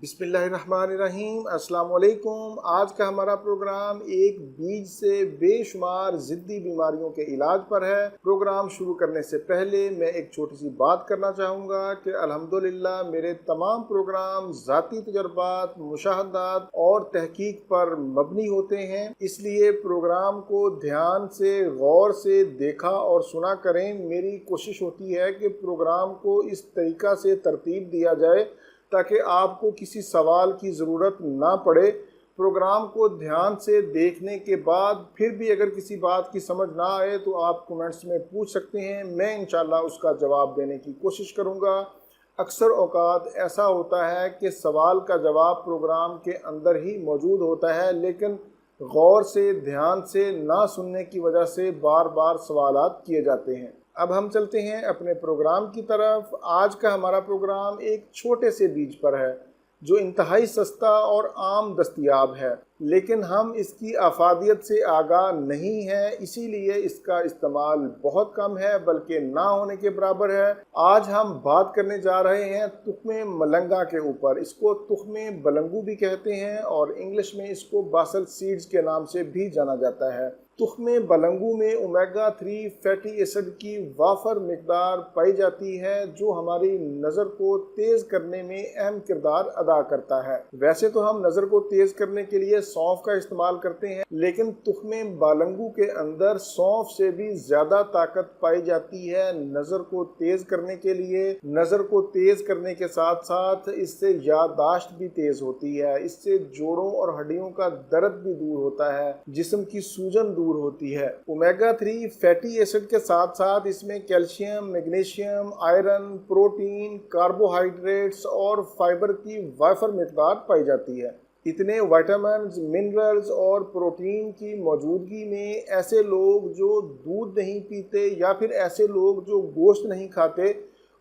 बिस्मिल्लाहिर्रहमानिर्रहीम। अस्सलाम वालेकुम। आज का हमारा प्रोग्राम एक बीज से बेशुमार ज़िद्दी बीमारियों के इलाज पर है। प्रोग्राम शुरू करने से पहले मैं एक छोटी सी बात करना चाहूँगा कि अल्हम्दुलिल्लाह मेरे तमाम प्रोग्राम ज़ाती तजर्बात, मुशाहदात और तहकीक पर मबनी होते हैं, इसलिए प्रोग्राम को ध्यान से गौर से देखा और सुना करें। मेरी कोशिश होती है कि प्रोग्राम को इस तरीक़ा से तरतीब दिया जाए ताकि आपको किसी सवाल की ज़रूरत ना पड़े। प्रोग्राम को ध्यान से देखने के बाद फिर भी अगर किसी बात की समझ ना आए तो आप कमेंट्स में पूछ सकते हैं, मैं इंशाल्लाह उसका जवाब देने की कोशिश करूँगा। अक्सर औक़ात ऐसा होता है कि सवाल का जवाब प्रोग्राम के अंदर ही मौजूद होता है, लेकिन गौर से ध्यान से ना सुनने की वजह से बार बार सवालात किए जाते हैं। अब हम चलते हैं अपने प्रोग्राम की तरफ। आज का हमारा प्रोग्राम एक छोटे से बीज पर है जो इंतहाई सस्ता और आम दस्तयाब है, लेकिन हम इसकी अफादियत से आगाह नहीं हैं, इसीलिए इसका इस्तेमाल बहुत कम है, बल्कि ना होने के बराबर है। आज हम बात करने जा रहे हैं तुख्मे मलंगा के ऊपर। इसको तुख्मे बलंगू भी कहते हैं और इंग्लिश में इसको बासल सीड्स के नाम से भी जाना जाता है। तुख्मे बलंगू में ओमेगा 3 फैटी एसिड की वाफर मिकदार पाई जाती है जो हमारी नज़र को तेज़ करने में अहम किरदार अदा करता है। वैसे तो हम नज़र को तेज़ करने के लिए सौंफ का इस्तेमाल करते हैं, लेकिन तुख्मे बालंगू के अंदर सौंफ से भी ज़्यादा ताकत पाई जाती है नज़र को तेज़ करने के लिए। नज़र को तेज़ करने के साथ साथ इससे याददाश्त भी तेज़ होती है, इससे जोड़ों और हड्डियों का दर्द भी दूर होता है, जिस्म की सूजन दूर होती है। ओमेगा 3 फैटी एसिड के साथ साथ इसमें calcium, magnesium, iron, protein, carbohydrates और फाइबर की वाफर मिकदार पाई जाती है। इतने विटामिन्स, मिनरल्स और प्रोटीन की मौजूदगी में ऐसे लोग जो दूध नहीं पीते या फिर ऐसे लोग जो गोश्त नहीं खाते,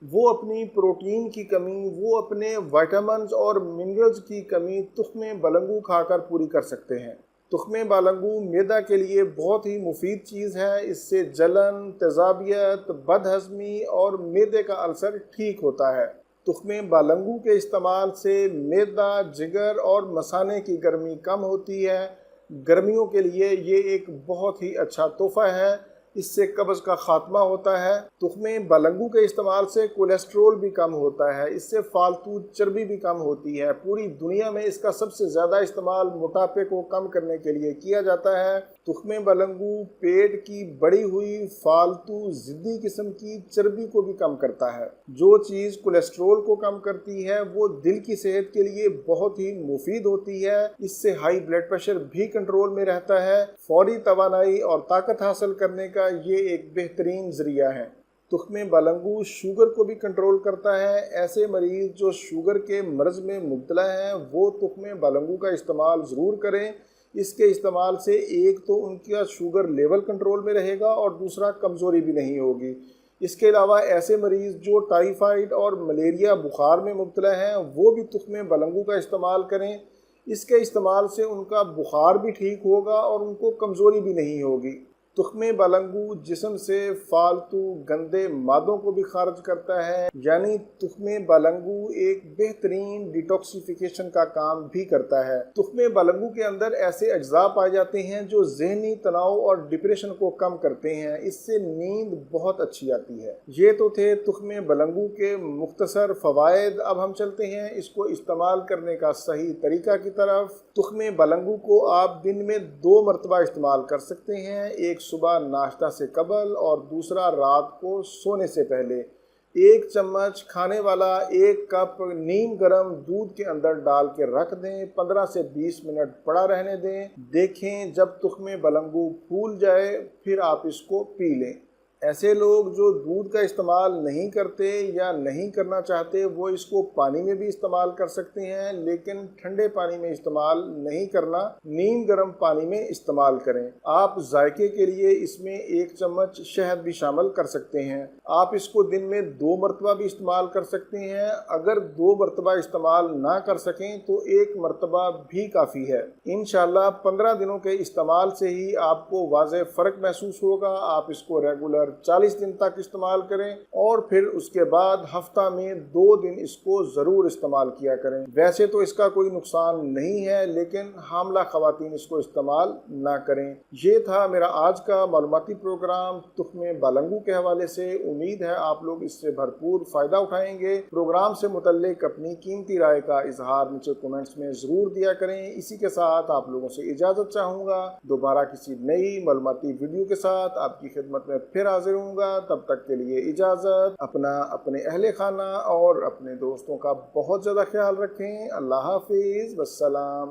वो अपनी प्रोटीन की कमी, वो अपने विटामिन्स और मिनरल्स की कमी तुख्मे बलंगू खाकर पूरी कर सकते हैं। तुख्मे बालंगू मैदा के लिए बहुत ही मुफीद चीज़ है। इससे जलन, तेज़ाबियत, बदहज़मी और मैदे का अल्सर ठीक होता है। तुख्मे बालंगू के इस्तेमाल से मैदा, जिगर और मसाने की गर्मी कम होती है। गर्मियों के लिए ये एक बहुत ही अच्छा तोहफ़ा है, इससे कब्ज़ का ख़ात्मा होता है। तुख्मे बालंगू के इस्तेमाल से कोलेस्ट्रोल भी कम होता है, इससे फालतू चर्बी भी कम होती है। पूरी दुनिया में इसका सबसे ज़्यादा इस्तेमाल मोटापे को कम करने के लिए किया जाता है। तुख्मे बालंगू पेट की बढ़ी हुई फालतू ज़िद्दी किस्म की चर्बी को भी कम करता है। जो चीज़ कोलेस्ट्रोल को कम करती है वो दिल की सेहत के लिए बहुत ही मुफीद होती है। इससे हाई ब्लड प्रेशर भी कंट्रोल में रहता है। फौरी तवानाई और ताकत हासिल करने का ये एक बेहतरीन ज़रिया है। तुख्मे बालंगू शुगर को भी कंट्रोल करता है। ऐसे मरीज़ जो शुगर के मर्ज़ में मुब्तला हैं वो तुख्मे बालंगू का इस्तेमाल ज़रूर करें। इसके इस्तेमाल से एक तो उनका शुगर लेवल कंट्रोल में रहेगा और दूसरा कमज़ोरी भी नहीं होगी। इसके अलावा ऐसे मरीज़ जो टाइफाइड और मलेरिया बुखार में मुब्तला हैं वो भी तुख्मे बालंगू का इस्तेमाल करें। इसके इस्तेमाल से उनका बुखार भी ठीक होगा और उनको कमज़ोरी भी नहीं होगी। तुख्मे बालंगू जिस्म से फालतू गंदे मादों को भी खारिज करता है, यानी तुख्मे बालंगू एक बेहतरीन डिटॉक्सिफिकेशन का काम भी करता है। तुख्मे बालंगू के अंदर ऐसे अज्जा पाए जाते हैं जो ज़हनी तनाव और डिप्रेशन को कम करते हैं, इससे नींद बहुत अच्छी आती है। ये तो थे तुख्मे बालंगू के मुख्तसर फ़वाइद। अब हम चलते हैं इसको इस्तेमाल करने का सही तरीका की तरफ। तुख्मे बालंगू को आप दिन में 2 मरतबा इस्तेमाल कर सकते हैं, एक सुबह नाश्ता से कबल और दूसरा रात को सोने से पहले। 1 चम्मच खाने वाला 1 कप नीम गर्म दूध के अंदर डाल के रख दें, 15 से 20 मिनट पड़ा रहने दें। देखें जब तुख्मे बालंगू फूल जाए फिर आप इसको पी लें। ऐसे लोग जो दूध का इस्तेमाल नहीं करते या नहीं करना चाहते वो इसको पानी में भी इस्तेमाल कर सकते हैं, लेकिन ठंडे पानी में इस्तेमाल नहीं करना, नीम गर्म पानी में इस्तेमाल करें। आप जायके के लिए इसमें 1 चम्मच शहद भी शामिल कर सकते हैं। आप इसको दिन में 2 मरतबा भी इस्तेमाल कर सकते हैं। अगर 2 मरतबा इस्तेमाल ना कर सकें तो 1 मरतबा भी काफ़ी है। इंशाल्लाह 15 दिनों के इस्तेमाल से ही आपको वाज़ेह फ़र्क महसूस होगा। आप इसको रेगुलर 40 दिन तक इस्तेमाल करें और फिर उसके बाद हफ्ता में 2 दिन इसको ज़रूर इस्तेमाल किया करें। वैसे तो इसका कोई नुकसान नहीं है, लेकिन हामला ख़वातीन इसको इस्तेमाल ना करें। ये था मेरा आज का मालूमाती प्रोग्राम तुख्मे बालंगू के हवाले से। उम्मीद है आप लोग इससे भरपूर फ़ायदा उठाएंगे। प्रोग्राम से मुतल्लिक अपनी कीमती राय का इजहार नीचे कमेंट्स में ज़रूर दिया करें। इसी के साथ आप लोगों से इजाज़त चाहूँगा। दोबारा किसी नई मालूमाती वीडियो के साथ आपकी खिदमत में फिर हाजिर होऊंगा। तब तक के लिए इजाज़त। अपना, अपने अहले खाना और अपने दोस्तों का बहुत ज़्यादा ख्याल रखें। अल्लाह हाफिज़, वस्सलाम।